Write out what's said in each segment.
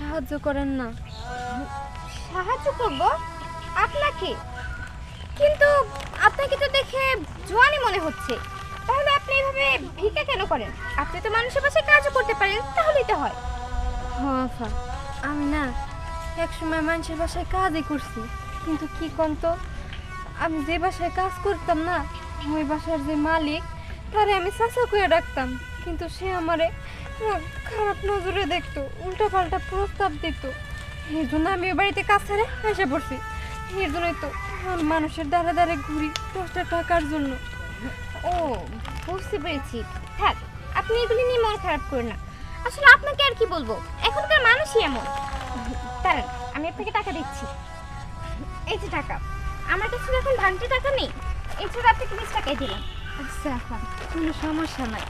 সাহায্য করেন না? সাহায্য করব আপনাকে? কিন্তু আপনাকে তো দেখে জোয়ানি মনে হচ্ছে, তাহলে আপনি এভাবে ভিক্ষা কেন করেন? আপনি তো মানুষের পাশে কাজও করতে পারেন, তাহলেই তো হয়। আফা, আমি না এক সময় মানুষের বাসায় কাজই করছি, কিন্তু কি কন্ত, আমি যে বাসায় কাজ করতাম না, ওই বাসার যে মালিক, তারে আমি চাচা কইয়া ডাকতাম, কিন্তু সে আমারে খারাপ নজরে দেখতো, উল্টা পাল্টা প্রস্তাব দিত। এই জন্য আমি ওই বাড়িতে কাজ ছেড়ে এসে পড়ছি। এর জন্যই তো এখন মানুষের দ্বারে দ্বারে ঘুরি 10টা টাকার জন্য। ও, বুঝতে পেরেছি। থাক, আপনি এগুলি নিয়ে মন খারাপ করেন না। আসলে আপনাকে আর কি বলবো, এখনকার মানুষই এমন। দাঁড়ান, আমি আপনাকে টাকা দিচ্ছি। এই যে টাকা, আমার কাছে তো এখন ভাঙতি টাকা নেই, এই জন্য আপনাকে 20 টাকাই দিলাম। আচ্ছা আপা, কোনো সমস্যা নাই।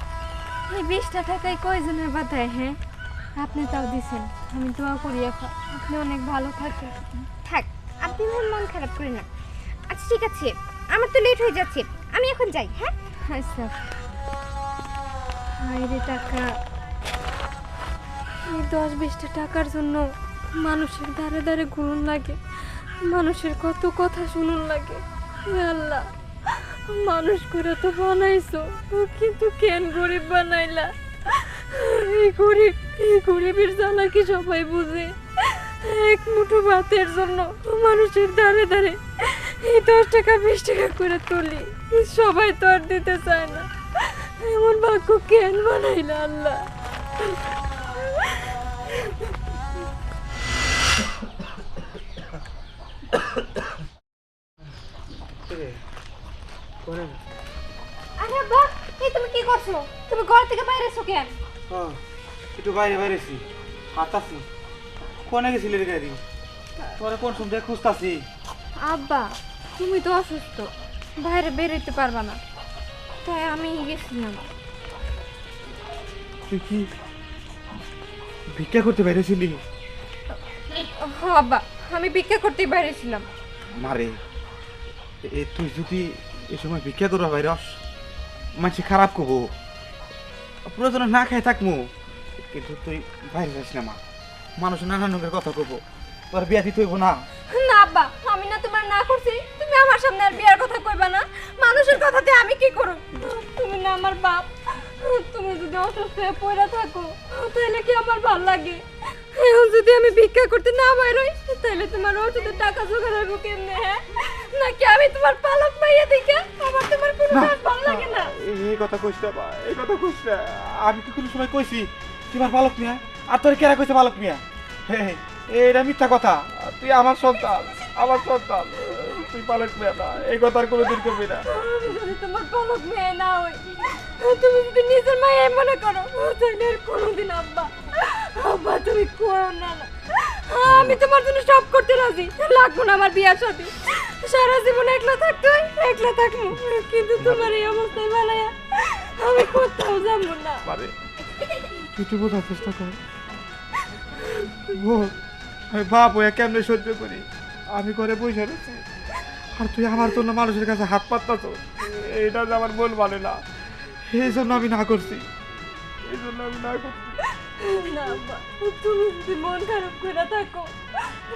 এই 20টা টাকায় কয়জনের বাধায়? হ্যাঁ, আপনি তাও দিছেন, আমি দোয়া করি আপা আপনি অনেক ভালো থাকেন। থাক, আপনি মন খারাপ করেন না। আচ্ছা ঠিক আছে, আমার তো লেট হয়ে যাচ্ছে, আমি এখন যাই। হ্যাঁ আচ্ছা, হায়রে টাকা, এই 10-20টা টাকার জন্য মানুষের দ্বারে দ্বারে ঘুরুন লাগে, মানুষের কত কথা শুনুন লাগে। হে আল্লাহ, মানুষ করে তো বানাইছো, কিন্তু কেন গরিব বানাইলা? এই গরিবের জ্বালা কি সবাই বুঝে? এক মুঠো ভাতের জন্য মানুষের দ্বারে দ্বারে এই 10 টাকা 20 টাকা করে তুলি, সবাই তো আর দিতে চায় না। এমন ভাগ্য কেন বানাইলা আল্লাহ? আরে বাহ, এই তুমি কি করছো? তুমি ঘর থেকে বাইরে এসো কেন? একটু বাইরে বাইরেছি, হাঁটাছি। কোনে গেছিলি রে গাড়ি? তোরা কোন সময় খুঁজতাছি? আব্বা, তুমি তো অসুস্থ, বাইরে বেরোতে পারবা না, তাই আমি গেছিলাম। তুই কি ভিক্ষা করতে বাইরেছিলি? হ্যাঁ আব্বা, আমি ভিক্ষা করতেই বাইরে ছিলাম। মারে, তুই যদি এই সময় ভিক্ষা করবা বাইরস, মানুষ খারাপ করবো, প্রয়োজনে না খাই থাকবো, কিন্তু তুই বাইরে যাস না। মানুষ নানান রঙের কথা কব, তোর বিয়া দিতে হইব না। না আব্বা, আমি না তোমার না করছি, তুমি আমার সামনে আর বিয়ার কথা কইবা না। মানুষের কথাতে আমি কি করব? তুমি না আমার বাপ, তুমি যদি অসুস্থ হয়ে পড়ে থাকো তাহলে কি আমার ভালো লাগে? এখন যদি আমি ভিক্ষা করতে না বাইরই, তাহলে তোমার ওষুধের টাকা জোগাড় হইব কেমনে? হ্যাঁ, নাকি আমি তোমার পালক মাইয়া দেখে আমার তোমার কোনো কাজ ভালো লাগে না? এই কথা কইস না, এই কথা কইস না। আমি কি কোনো সময় কইছি তোমার বালক মিয়া? আর তোর কেরা কইছে বালক মিয়া? এটা মিথ্যা কথা। তুই আমার সন্তান, আমার সন্তান, তুই পালক মিয়া না, এই কথা আর কোনোদিন করবি না। আমি যদি তোমার পালক মেয়ে না হই, তুমি যদি নিজের মায়ে মনে করো, তাহলে আর কোনোদিন আব্বা, আব্বা তুমি করো না না। আমি তোমার জন্য সব করতে রাজি, লাগবো না আমার বিয়ার সাথে, সারা জীবন একলা থাকতে হয়, একলা থাকবো, কিন্তু তোমার এই অবস্থায় বানায় আমি কোথাও যাবো না। পারে তুই তো বোঝার চেষ্টা কর। বোঝ, আমি বাপ হইয়া কেমনে সহ্য করি? আমি ঘরে বসে রয়েছি আর তুই আমার জন্য মানুষের কাছে হাত পাততাছ, এটা যে আমার মন মানে না। এই জন্য আমি না করছি, এই জন্য আমি না করছি। না আব্বা, তুমি যদি মন খারাপ করে থাকো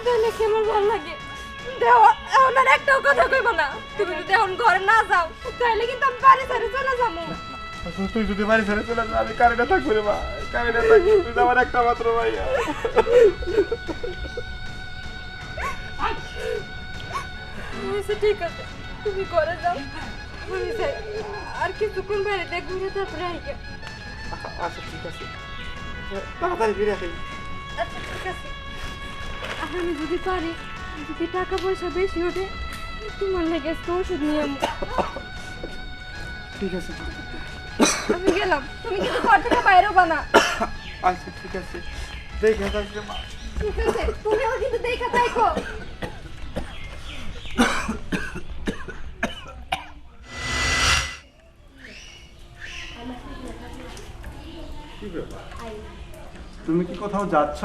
তাহলে কেমন ভালো লাগে? দেও, এখন আর একটাও কথা কইব না। তুমি যদি এখন ঘরে না যাও তাহলে কিন্তু আমি বাড়ি ছেড়ে চলে যাবো। তুই যদি বাড়ি ছেড়ে চলে যা, আমি কারিনা থাকবো রে মা, কারিনা থাকবো। তুই তো আমার একটা মাত্র ভাইয়া। আচ্ছা ঠিক আছে, তুমি ঘরে যাও, আমি যাই। আর কিছুক্ষণ বাড়িতে ঘুরে তারপরে আইকে। আচ্ছা ঠিক আছে, তাড়াতাড়ি ফিরে আসি। আচ্ছা ঠিক আছে, আর আমি যদি পারি, যদি টাকা পয়সা বেশি ওঠে, তোমার লেগে একটা ওষুধ নিয়ে ঠিক আছে, আমি গেলাম। তুমি কিন্তু ঘর থেকে বাইরেও বানা। আচ্ছা ঠিক আছে, দেখে থাকবে মা। ঠিক আছে, তুমিও কিন্তু দেখা থাকো। তুমি কি কোথাও যাচ্ছ?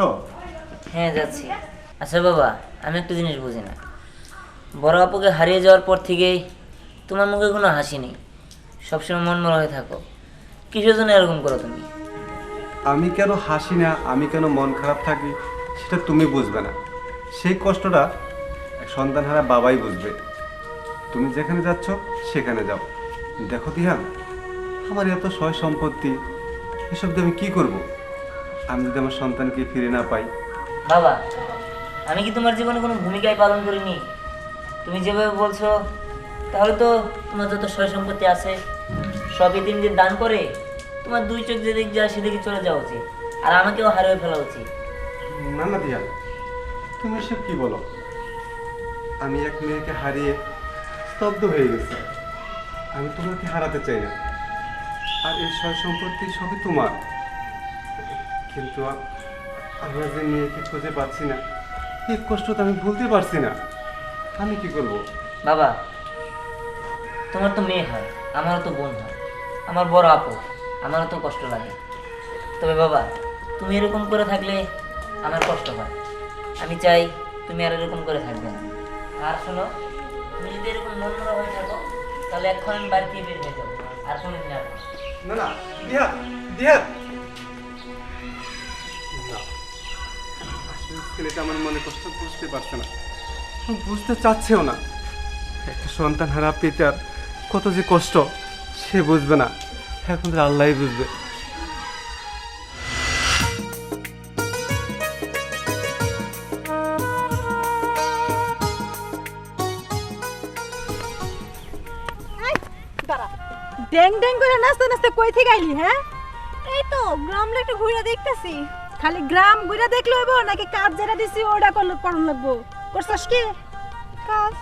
হ্যাঁ যাচ্ছি। আচ্ছা বাবা, আমি একটা জিনিস বুঝি না, বড় আপুকে হারিয়ে যাওয়ার পর থেকেই তোমার মুখে কোনো হাসি নেই, সবসময় মনমরা হয়ে থাকো, কিসের জন্য এরকম করো তুমি? আমি কেন হাসি না, আমি কেন মন খারাপ থাকি সেটা তুমি বুঝবে না, সেই কষ্টটা এক সন্তানহারা বাবাই বুঝবে। তুমি যেখানে যাচ্ছ সেখানে যাও। দেখো দিহান, আমার এত সয় সম্পত্তি, এসব দিয়ে আমি কি করব? আমি যদি আমার সন্তানকে ফিরে না পাই। বাবা, আমি কি তোমার জীবনে কোনো ভূমিকাই পালন করিনি? তুমি যেভাবে বলছো তাহলে তো তোমার যত সয় সম্পত্তি আছে সবই দিন দিন দান করে তোমার দুই চোখ যেদিক যায় সেদিকে চলে যাওয়া উচিত, আর আমাকেও হারিয়ে ফেলা উচিত। না না দিহান, তুমি এসব কি বলো? আমি এক মেয়েকে হারিয়ে স্তব্ধ হয়ে গেছি। আমি তোমাকে হারাতে চাই না, আর এই সয় সম্পত্তি সবই তোমার। কিন্তু আমরা যে মেয়েকে খুঁজে পাচ্ছি না, এই কষ্ট তো আমি ভুলতে পারছি না। আমি কি করব? বাবা, তোমার তো মেয়ে হয়, আমারও তো বোন হয়, আমার বড় আপু, আমারও তো কষ্ট লাগে। তবে বাবা, তুমি এরকম করে থাকলে আমার কষ্ট হয়। আমি চাই তুমি আর এরকম করে থাকবে না। আর শোনো, তুমি যদি এরকম মন মরা হয়ে থাকো তাহলে এখন আমি বাড়ি থেকে বের হয়ে যাবো, আর কোনোদিন আসবো না। না না দিহান, দিহান, না, আসলে ছেলেটা আমার মনে কষ্ট বুঝতে পারছে না, বুঝতে চাচ্ছেও না। একটা সন্তান হারা পিতার কত যে কষ্ট সে বুঝবে না, এখন তো আল্লাহই বুঝবে। ড্যাং ড্যাং করে নাচতে নাচতে কই থেকে আইলি? হ্যাঁ, এই তো গ্রামটা একটু ঘুরে দেখতেছি। খালি গ্রাম ঘুরে দেখলে হইব নাকি কাজ যেটা দিছি ওটা করুন লাগবো? করছস কি কাজ?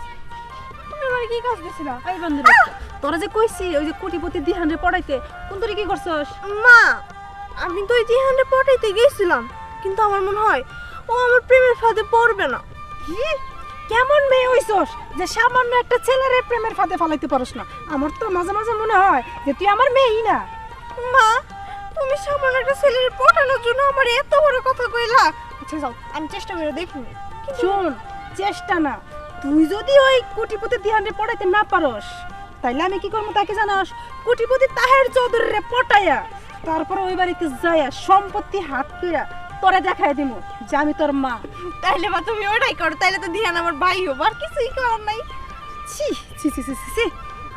তুমি আমার কি কাজ দিছিলা? এই বন্ধু, তোরা যে কইছি ওই যে কোটিপতি দিহান রে পড়াইতে, কোন তোরে কি করছস? মা, আমি তো ওই জিহানরে পটাইতে গেছিলাম, কিন্তু আমার মনে হয় ও আমার প্রেমের ফাঁদে পড়বে না। কি কেমন মেয়ে হইছস যে সামান্য একটা ছেলেরে প্রেমের ফাঁদে ফালাইতে পারস না? আমার তো মাঝে মাঝে মনে হয় যে তুই আমার মেয়েই না। মা, তুমি সামান্য একটা ছেলের পটানোর জন্য আমার এত বড় কথা কইলা। আচ্ছা যাও, আমি চেষ্টা করে দেখি। শোন, চেষ্টা না, তুই যদি ওই কোটিপতি দিহান রে পড়াইতে না পারস তাইলে আমি কি করবো তাকে জানাস? কোটিপতি তাহের চৌধুরী রে পটাইয়া তারপর ওই বাড়িতে যাইয়া সম্পত্তি হাত কইরা তোরে দেখাই দিমু যে আমি তোর মা। তাইলে মা তুমি ওটাই করো, তাইলে তো ধ্যান আমার ভাই হবো, আর কিছুই করার নাই। ছি ছি ছি ছি ছি, ছি।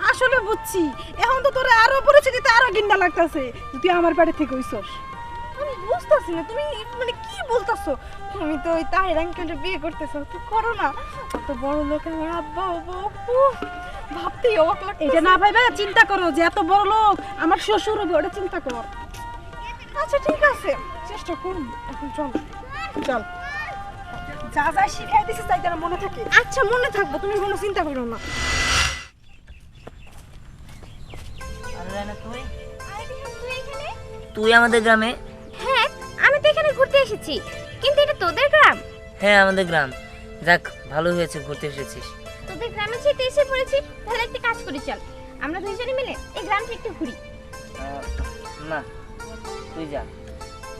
আসলে বুঝছি, এখন তো তোরে আরো পরিচিতিতে আরো গিন্ডা লাগতাছে তুই আমার বাড়ি থেকে হইছস। আমি বুঝতেছি না তুমি মানে কি বলতাছো। তুমি তো ওই তাহের আঙ্কেলকে বিয়ে করতেছো, তুই করো না। অত বড় লোক আমার আব্বা হবো, ভাবতেই অবাক লাগছে। এটা না ভাইবা চিন্তা করো যে এত বড় লোক আমার শ্বশুর হবে, ওটা চিন্তা কর। আচ্ছা ঠিক আছে, চেষ্টা করুন। এখন চল চল, যা যা শিখাই দিছিস তাই যেন মনে থাকে। আচ্ছা মনে থাকবো, তুমি কোনো চিন্তা করো না। আর রানা, তুই আমাদের গ্রামে? হ্যাঁ, আমি তো এখানে ঘুরতে এসেছি, কিন্তু এটা তোদের গ্রাম? হ্যাঁ, আমাদের গ্রাম। যাক, ভালো হয়েছে ঘুরতে এসেছিস। তোদের গ্রামে যেতে এসে পড়েছি, তাহলে একটা কাজ করি, চল আমরা দুইজনে মিলে এই গ্রামটা একটু ঘুরি। না, তুই যা,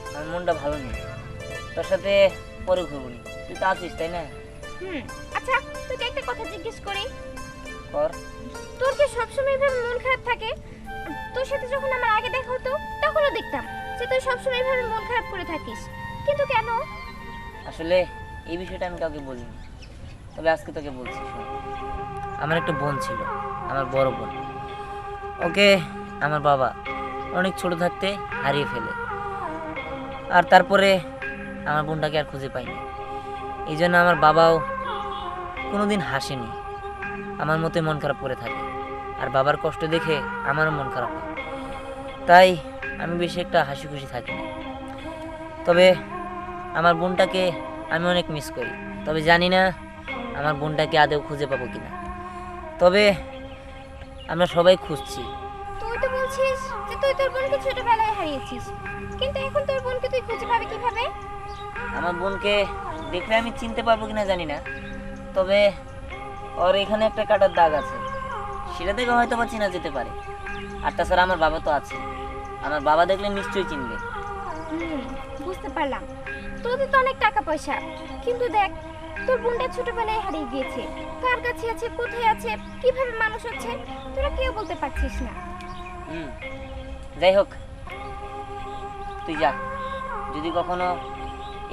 আমার মনটা ভালো নেই, তোর সাথে পরে ঘুরবো নি। তুই তো আছিস, তাই না? আচ্ছা, তোকে একটা কথা জিজ্ঞেস করি। কর। তোর কি সবসময় এভাবে মন খারাপ থাকে? তোর সাথে যখন আমার আগে দেখা হতো তখনও দেখতাম যে তুই সবসময় এভাবে মন খারাপ করে থাকিস, কিন্তু কেন? আসলে এই বিষয়টা আমি কাউকে বলিনি, তবে আজকে তোকে বলছি। শোন, আমার একটা বোন ছিল, আমার বড় বোন। ওকে আমার বাবা অনেক ছোট থাকতে হারিয়ে ফেলে, আর তারপরে আমার বোনটাকে আর খুঁজে পাইনি। এই জন্য আমার বাবাও কোনোদিন হাসেনি, আমার মতে মন খারাপ করে থাকে, আর বাবার কষ্ট দেখে আমারও মন খারাপ হয়। তাই আমি বেশি একটা হাসি খুশি থাকি না। তবে আমার বোনটাকে আমি অনেক মিস করি, তবে জানি না আমার বোনটাকে আদৌ খুঁজে পাবো কিনা। তবে আমরা সবাই খুঁজছি। তুই তো বলছিস যে তুই তোর বোনকে ছোটবেলায় হারিয়েছিস, কিন্তু এখন তোর বোনকে তুই খুঁজে পাবি কিভাবে? আমার বোনকে দেখলে আমি চিনতে পারবো কিনা জানি না, তবে ওর এখানে একটা কাটার দাগ আছে, সেটা থেকে হয়তো বা চেনা যেতে পারে। আর তাছাড়া আমার বাবা তো আছে, আমার বাবা দেখলে নিশ্চয়ই চিনবে। বুঝতে পারলাম, তোদের তো অনেক টাকা পয়সা, কিন্তু দেখ তোর বোনটা ছোটবেলায় হারিয়ে গিয়েছে, কার কাছে আছে, কোথায় আছে, কিভাবে মানুষ হচ্ছে, তোরা কেউ বলতে পারছিস না। যাই হোক, তুই যা, যদি কখনো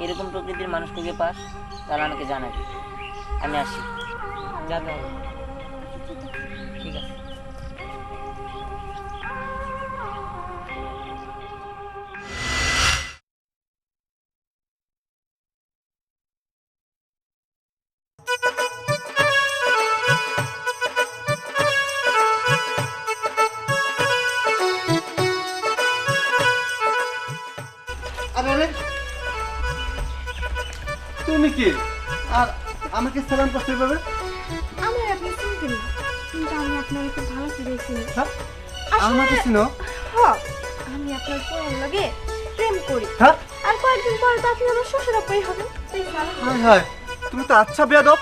এরকম প্রকৃতির মানুষ খুঁজে পাস তাহলে আমাকে জানাবি। আমি আসি, যাতে হবে। ঠিক আছে। আরে আরে, তুমি কি আর আমাকে সালাম করতে পারবে? আমি আপনি চিনতেন না, কিন্তু আমি আপনার খুব ভালো করে চিনি। হ্যাঁ, আমাকে চিনো? হ্যাঁ, আমি আপনার পড়ার লাগে প্রেম করি। হ্যাঁ, আর কয়েকদিন পরে তো আপনি আমার শ্বশুর আব্বাই হবেন। তাই সালাম। হায় হায়, তুমি তো আচ্ছা বেয়াদব।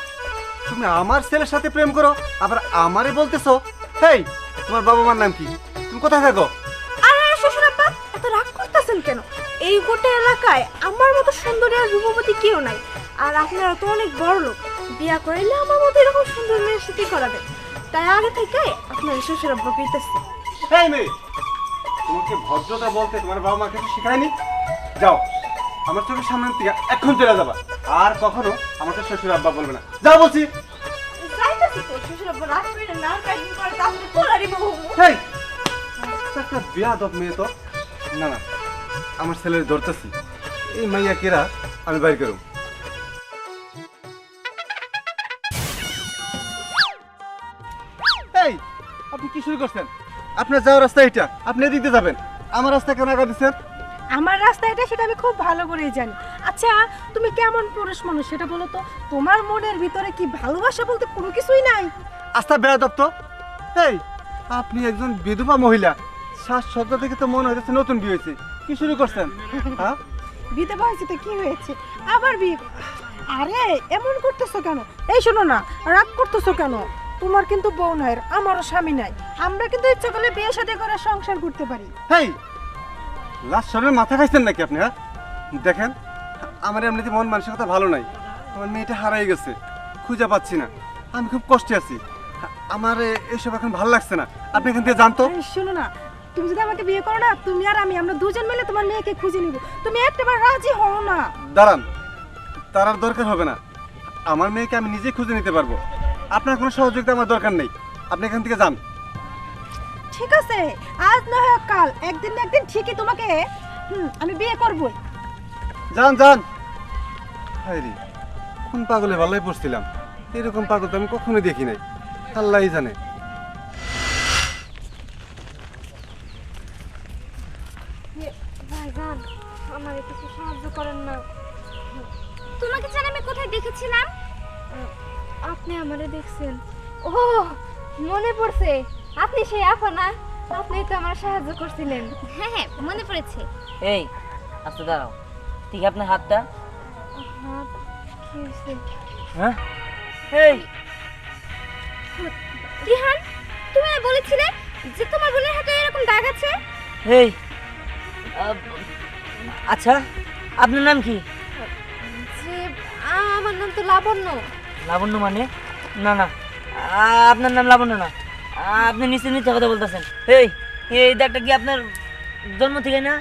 তুমি আমার ছেলের সাথে প্রেম করো, আবার আমারে বলতেছো। হেই, তোমার বাবা মার নাম কি? তুমি কোথায় থাকো? আরে শ্বশুর আব্বা, এত রাগ করতেছেন কেন? এই গোটা এলাকায় আমার মতো সুন্দরী আর রূপবতী কেউ নাই। আর আপনারা তো অনেক বড় লোক, বিয়া করাইলে আমার মতো এরকম সুন্দর মেয়ের সাথে করাবেন। তাই আগে থেকে আপনার শ্বশুর আব্বা কইতেছে। হেই মেয়ে, তোমাকে ভদ্রতা বলতে তোমার বাবা মা কিছু শেখায়নি? যাও, আমার চোখের সামনে থেকে এখন চলে যাবা। আর কখনো আমাকে শ্বশুর আব্বা বলবে না। যাও বলছি। যাইতেছি তো, শ্বশুর আব্বা রাগ করে না, কয়েকদিন পরে তো আপনি কোলারি বউ। হেই, একটা বেয়াদব মেয়ে তো। না না, আমার ছেলের ধরতেছি। এই মাইয়া কেরা, আমি বাইর করব। এই, আপনি কি শুরু করছেন? আপনার যাওয়ার রাস্তা এটা, আপনি এদিক দিয়ে যাবেন। আমার রাস্তা কেন আগা দিচ্ছেন? আমার রাস্তা এটা সেটা আমি খুব ভালো করেই জানি। আচ্ছা, তুমি কেমন পুরুষ মানুষ সেটা বলো তো। তোমার মনের ভিতরে কি ভালোবাসা বলতে কোনো কিছুই নাই? আস্থা বেয়াদব তো। এই, আপনি একজন বিধবা মহিলা, শ্বাস শব্দ থেকে তো মনে হচ্ছে নতুন বিয়ে হয়েছে। কি শুরু করছেন? হ্যাঁ, বিধবা হয়েছে তো কি হয়েছে, আবার বিয়ে? আরে এমন করতেছো কেন? এই শোনো না, রাগ করতেছো কেন? তোমার কিন্তু বউ নাই, আমারও স্বামী নাই। আমরা কিন্তু ইচ্ছা করলে বিয়ে শাদী করে সংসার করতে পারি। হেই, লাস্ট সরের মাথা খাইছেন নাকি আপনি? হ্যাঁ, দেখেন, আমার এমনিতে মন মানসিকতা ভালো নাই। আমার মেয়েটা হারাই গেছে, খুঁজে পাচ্ছি না। আমি খুব কষ্টে আছি। আমার এসব এখন ভালো লাগছে না। আপনি এখান থেকে জানতো। আরে শোনো না, তুমি যদি আমাকে বিয়ে করো না, তুমি আর আমি, আমরা দুজন মিলে তোমার মেয়েকে খুঁজে নিব। তুমি একটাবার রাজি হও না। দাঁড়ান, তার আর দরকার হবে না। আমার মেয়েকে আমি নিজে খুঁজে নিতে পারবো। আপনার কোনো সহযোগিতা আমার দরকার নেই। আপনি এখান থেকে যান। ঠিক আছে, আজ না হয় কাল, একদিন না একদিন ঠিকই তোমাকে আমি বিয়ে করবই। যান যান। হায় রে, কোন পাগলে ভালোই পড়ছিলাম। এরকম পাগল তো আমি কখনোই দেখি নাই। আল্লাহই জানে। ভাইজান, আমার কিছু সাহায্য করেন না। তোমাকে জানি আমি কোথায় দেখেছিলাম? আপনি আমারে দেখছেন? ও, মনে পড়ছে, আপনি সেই আপা না? আপনি তো আমার সাহায্য করছিলেন। হ্যাঁ হ্যাঁ, মনে পড়েছে। এই, আস্তে দাঁড়াও। ঠিক আপনার হাতটা। হাত কি হয়েছে? হ্যাঁ, এই রিহান, তুমি না বলেছিলে যে তোমার বোনের হাতে এরকম দাগ আছে? এই, আচ্ছা, আপনার নাম কি? যে আমার নাম তো লাবণ্য। লাবণ্য মানে? না না, আপনার নাম লাবণ্য না। আপনি নিচে নিচে কথা বলতেছেন। এই, এই দাগটা কি আপনার জন্ম থেকে না?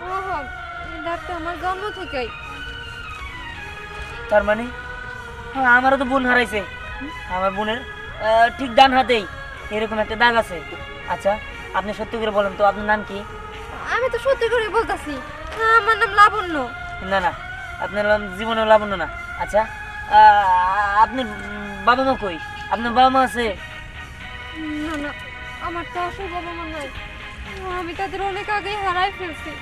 হ্যাঁ, এই ডাক্তার আমার জন্ম থেকেই। তার মানে আমারও তো বোন হারাইছে। আমার বোনের ঠিক ডান হাতেই এরকম একটা দাগ আছে। আচ্ছা, আপনি সত্যি করে বলেন তো আপনার নাম কি? আমি তো সত্যি করে বলতাছি, আমার নাম লাবণ্য। না না, আপনার নাম জীবনেও লাবণ্য না। আচ্ছা, আপনি বাবা মা কই? আপনার বাবা মা আছে? না না, আমার তো আসল বাবা মা নাই। আমি তাদের অনেক আগেই হারাই ফেলছি।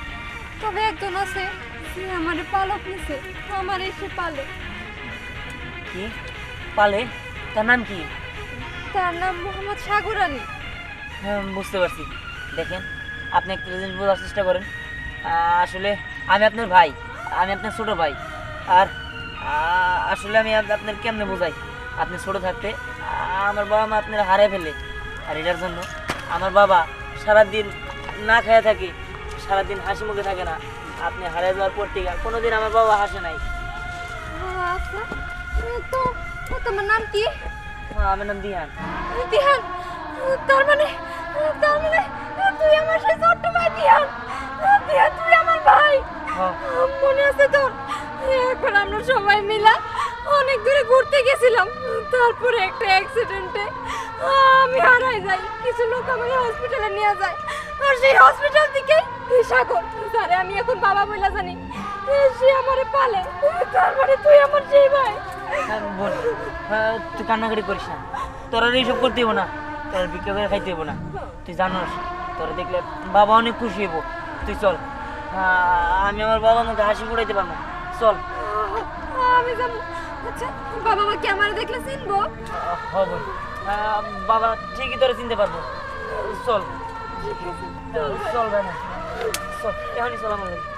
তবে একজন আছে, সে আমারে পালক নিছে, আমার এসে পালে। কি পালে? তার নাম কি? তার নাম মোহাম্মদ সাগর আলী। হ্যাঁ, বুঝতে পারছি। দেখেন, আপনি একটা জিনিস বোঝার চেষ্টা করেন। আসলে আমি আপনার ভাই, আমি আপনার ছোট ভাই। আর আসলে আমি আপনার কেমনে বোঝাই, আপনি ছোট থাকতে আমার বাবা মা আপনারা হারিয়ে ফেলে। আর এটার জন্য আমার বাবা সারাদিন না খেয়ে থাকে, সারাদিন হাসি মুখে থাকে না। আপনি হারিয়ে যাওয়ার পর থেকে কোনোদিন আমার বাবা হাসে নাই। আচ্ছা, তো তোমার নাম কি? আমার নাম দিহান। দিহান, তার মানে তুই আমার সেই ছোট্ট ভাই দিহান। দিহান, তুই আমার ভাই। হ্যাঁ। মনে আছে তোর? এখন আমরা সবাই মিলা অনেক দূরে ঘুরতে গেছিলাম, তারপরে একটা অ্যাক্সিডেন্টে আমি হারাই যাই। কিছু লোক আমাকে হসপিটালে নিয়ে যায়, আর সেই হসপিটাল থেকে সাগর, যারে আমি এখন বাবা বলে জানি, সে আমারে পালে। তার মানে তুই আমার সেই ভাই। বোন, তুই কান্নাকাটি করিস না, তোর আর এইসব করতে হবো না, তোর ভিক্ষা করে খাইতে হবো না। তুই জানোস তোরা দেখলে বাবা অনেক খুশি হবো। তুই চল, আমি আমার বাবার মুখে হাসি ফুটাইতে পারবো। চল। আমি যাবো। আচ্ছা, বাবা মা কি আমার দেখলে চিনবো? হবে, বাবা ঠিকই তোরা চিনতে পারবো। চল চল ভাই, চল এখনই চল আমার লাগে।